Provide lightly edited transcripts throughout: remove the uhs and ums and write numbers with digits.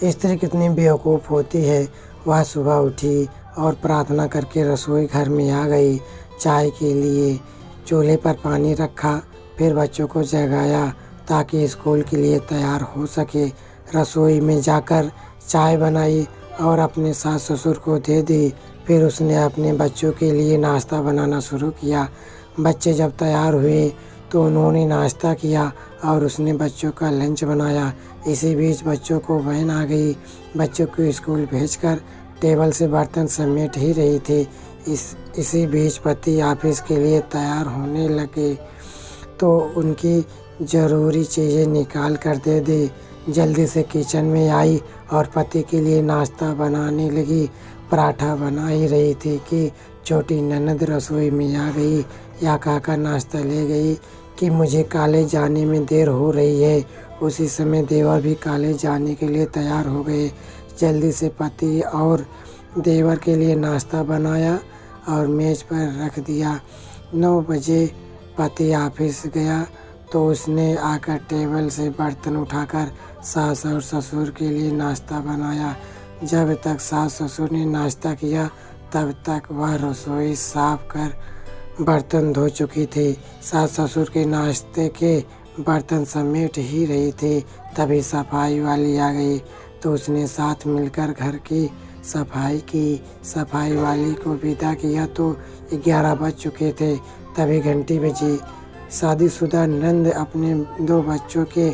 स्त्री कितनी बेवकूफ़ होती है। वह सुबह उठी और प्रार्थना करके रसोई घर में आ गई। चाय के लिए चूल्हे पर पानी रखा, फिर बच्चों को जगाया ताकि स्कूल के लिए तैयार हो सके। रसोई में जाकर चाय बनाई और अपने सास ससुर को दे दी। फिर उसने अपने बच्चों के लिए नाश्ता बनाना शुरू किया। बच्चे जब तैयार हुए तो उन्होंने नाश्ता किया और उसने बच्चों का लंच बनाया। इसी बीच बच्चों को वैन आ गई। बच्चों को स्कूल भेजकर टेबल से बर्तन समेट ही रही थी। इसी बीच पति ऑफिस के लिए तैयार होने लगे तो उनकी ज़रूरी चीज़ें निकाल कर दे दी। जल्दी से किचन में आई और पति के लिए नाश्ता बनाने लगी। पराठा बना ही रही थी कि छोटी ननद रसोई में आ गई। या कहकर नाश्ता ले गई कि मुझे कॉलेज जाने में देर हो रही है। उसी समय देवर भी कॉलेज जाने के लिए तैयार हो गए। जल्दी से पति और देवर के लिए नाश्ता बनाया और मेज़ पर रख दिया। 9 बजे पति ऑफिस गया तो उसने आकर टेबल से बर्तन उठाकर सास और ससुर के लिए नाश्ता बनाया। जब तक सास ससुर ने नाश्ता किया तब तक वह रसोई साफ कर बर्तन धो चुकी थी। सास ससुर के नाश्ते के बर्तन समेट ही रही थी, तभी सफाई वाली आ गई तो उसने साथ मिलकर घर की सफाई की। सफाई वाली को विदा किया तो 11 बज चुके थे, तभी घंटी बजी। शादीशुदा नंद अपने 2 बच्चों के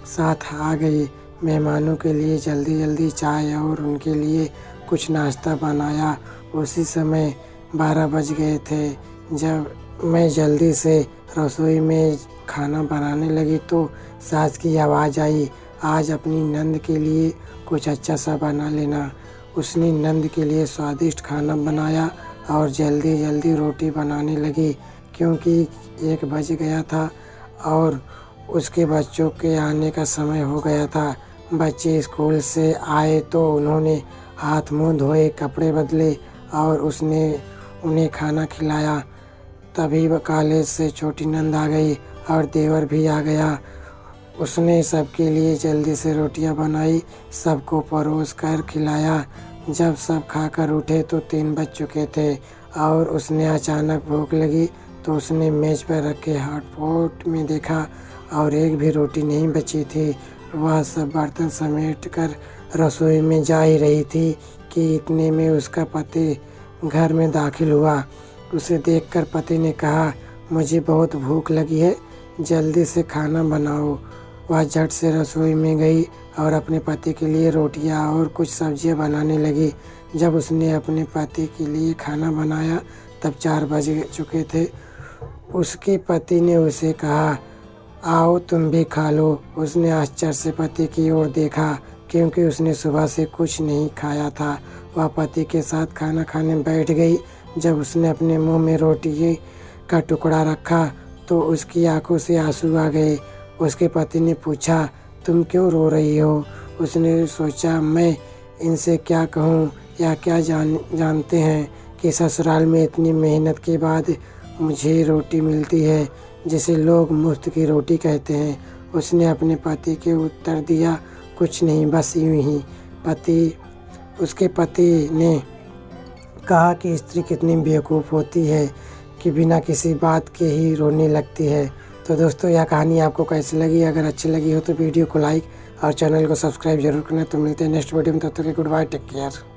साथ आ गई। मेहमानों के लिए जल्दी जल्दी चाय और उनके लिए कुछ नाश्ता बनाया। उसी समय 12 बज गए थे। जब मैं जल्दी से रसोई में खाना बनाने लगी तो सास की आवाज़ आई, आज अपनी नंद के लिए कुछ अच्छा सा बना लेना। उसने नंद के लिए स्वादिष्ट खाना बनाया और जल्दी जल्दी रोटी बनाने लगी क्योंकि 1 बज गया था और उसके बच्चों के आने का समय हो गया था। बच्चे स्कूल से आए तो उन्होंने हाथ मुंह धोए, कपड़े बदले और उसने उन्हें खाना खिलाया। तभी कॉलेज से छोटी नंद आ गई और देवर भी आ गया। उसने सबके लिए जल्दी से रोटियां बनाई, सबको परोस कर खिलाया। जब सब खाकर उठे तो 3 बज चुके थे और उसने अचानक भूख लगी तो उसने मेज़ पर रखे हॉटपॉट में देखा और एक भी रोटी नहीं बची थी। वह सब बर्तन समेट कर रसोई में जा ही रही थी कि इतने में उसका पति घर में दाखिल हुआ। उसे देखकर पति ने कहा, मुझे बहुत भूख लगी है, जल्दी से खाना बनाओ। वह झट से रसोई में गई और अपने पति के लिए रोटियां और कुछ सब्जियां बनाने लगी। जब उसने अपने पति के लिए खाना बनाया तब 4 बज चुके थे। उसके पति ने उसे कहा, आओ तुम भी खा लो। उसने आश्चर्य से पति की ओर देखा क्योंकि उसने सुबह से कुछ नहीं खाया था। वह पति के साथ खाना खाने बैठ गई। जब उसने अपने मुंह में रोटी का टुकड़ा रखा तो उसकी आंखों से आंसू आ गए। उसके पति ने पूछा, तुम क्यों रो रही हो? उसने सोचा, मैं इनसे क्या कहूँ या क्या जानते हैं कि ससुराल में इतनी मेहनत के बाद मुझे रोटी मिलती है जिसे लोग मुफ्त की रोटी कहते हैं। उसने अपने पति के उत्तर दिया, कुछ नहीं, बस यूं ही। उसके पति ने कहा कि स्त्री कितनी बेवकूफ़ होती है कि बिना किसी बात के ही रोने लगती है। तो दोस्तों, यह कहानी आपको कैसी लगी? अगर अच्छी लगी हो तो वीडियो को लाइक और चैनल को सब्सक्राइब जरूर करना। तो मिलते हैं नेक्स्ट वीडियो में, तब तक के गुड बाय, टेक केयर।